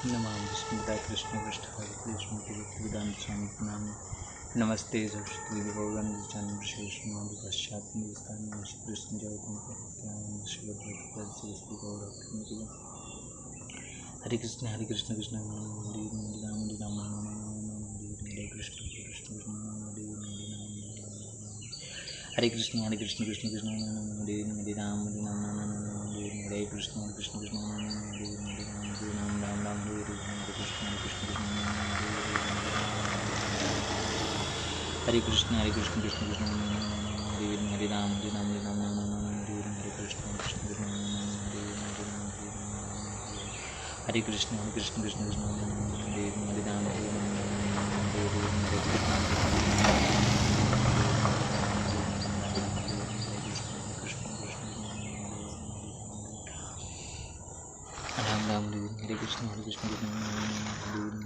नमामि विष्णुपदाय कृष्णपृष्ठाय भक्तिवेदान्त स्वामी प्रणमामि। नमस्ते सरस्वती गौरवंदनाय विशेषणाय पाश्चात्य कृष्ण जगन्नाथ श्री गौरव। हरे कृष्ण कृष्ण कृष्ण हरे राम हरे कृष्ण कृष्ण कृष्ण हरे कृष्ण कृष्ण कृष्ण हरे राम हरे कृष्ण कृष्ण कृष्ण हरे राम राम राम हरे कृष्ण कृष्ण कृष्ण हरे कृष्ण कृष्ण कृष्ण हरे राम हरे कृष्ण कृष्ण कृष्ण हरे कृष्ण कृष्ण कृष्ण हरे राम हरे राम राम हरे कृष्ण कृष्ण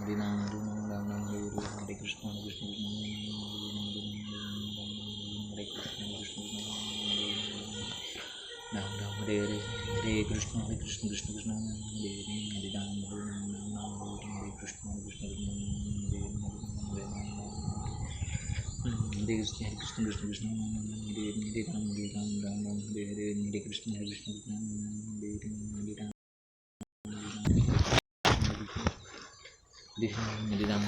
हरे राम राम राम हरे कृष्ण कृष्ण राम राम हरे हरे कृष्ण कृष्ण कृष्ण हरे राम हरे कृष्ण कृष्ण हरे कृष्ण कृष्ण कृष्ण हरे राम राम हरे हरे कृष्ण कृष्ण हरे राम हरे राम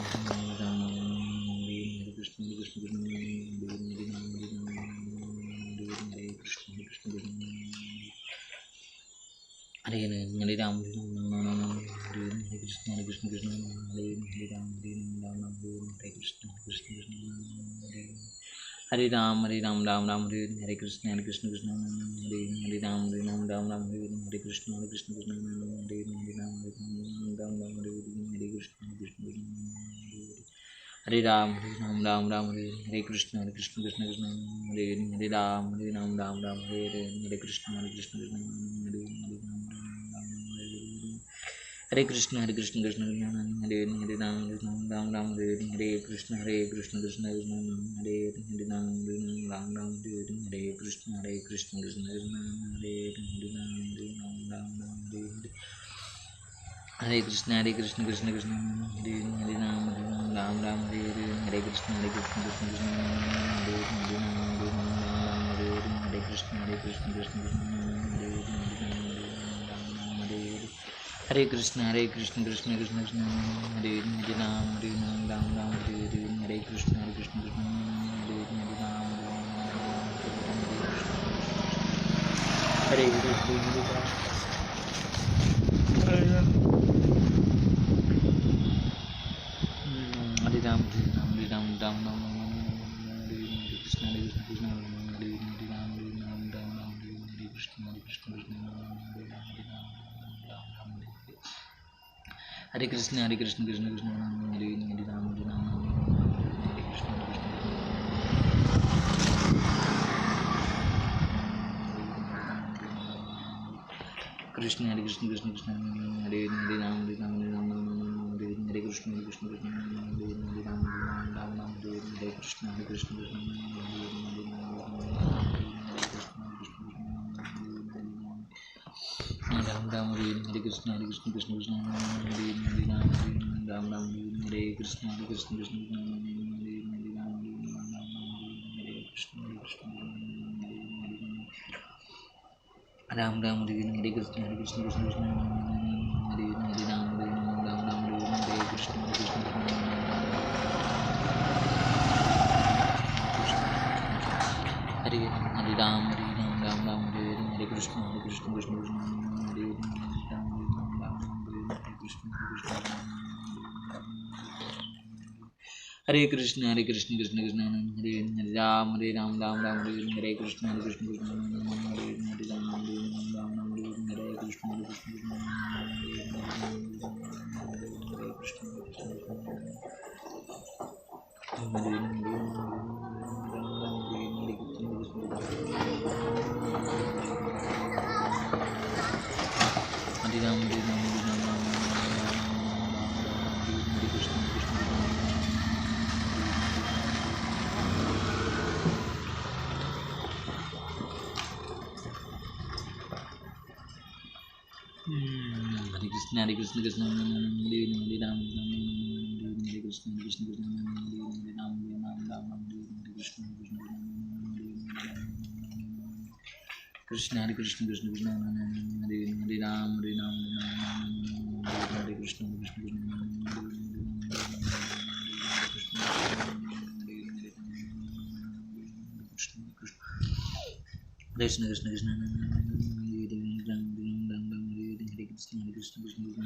राम हरे कृष्ण कृष्ण कृष्ण हरे राम हरे कृष्ण कृष्ण हरे हरे राम हरे कृष्ण कृष्ण कृष्ण हरे राम हरे कृष्ण कृष्ण कृष्ण हरे राम राम राम हरे कृष्ण कृष्ण कृष्ण हरे राम राम राम हरे कृष्ण कृष्ण कृष्ण हरे राम राम हरे कृष्ण कृष्ण हरे राम राम राम हरे कृष्ण कृष्ण कृष्ण हरे राम राम राम हरे कृष्ण कृष्ण कृष्ण हरे कृष्ण कृष्ण हरे राम राम हरे कृष्ण कृष्ण कृष्ण हरे राम राम हरे कृष्ण कृष्ण कृष्ण हरे राम राम हरे कृष्ण कृष्ण कृष्ण हरे राम राम हरे कृष्ण कृष्ण कृष्ण हरे कृष्ण कृष्ण कृष्ण हरे कृष्ण कृष्ण कृष्ण हरे राम राम हरे कृष्ण कृष्ण कृष्ण हरे हरे राम राम राम हरे कृष्ण कृष्ण हरे राम राम हरे कृष्ण कृष्ण हरे कृष्ण कृष्ण कृष्ण हरे राम हरे कृष्ण कृष्ण कृष्ण कृष्ण हरे राम हरे कृष्ण कृष्ण कृष्ण हरे राम हरे कृष्ण कृष्ण राम राम हरे कृष्ण कृष्ण कृष्ण हरे राम हरे कृष्ण कृष्ण कृष्ण हरे राम हरे कृष्ण कृष्ण राम राम हरे कृष्ण कृष्ण कृष्ण हरे राम हरे कृष्ण कृष्ण हरे राम राम हरे कृष्ण कृष्ण कृष्ण हरे राम हरे कृष्ण कृष्ण हरे कृष्ण कृष्ण कृष्ण हरे राम राम हरे कृष्ण कृष्ण कृष्ण हरे राम हरे कृष्ण कृष्ण हरे കൃഷ്ണ ഹരേ കൃഷ്ണ കൃഷ്ണ ഹരേ രാം ഹരേ കൃഷ്ണ കൃഷ്ണ കൃഷ്ണ ഹരേ രാം രാം രാം ഹരേ കൃഷ്ണ കൃഷ്ണ കൃഷ്ണ ഹരേ കൃഷ്ണ കൃഷ്ണ കൃഷ്ണ ഹരേ രാം ഹരേ കൃഷ്ണ കൃഷ്ണ കൃഷ്ണ കൃഷ്ണ കൃഷ്ണ ഹരേ കൃഷ്ണ ഹരേ കൃഷ്ണ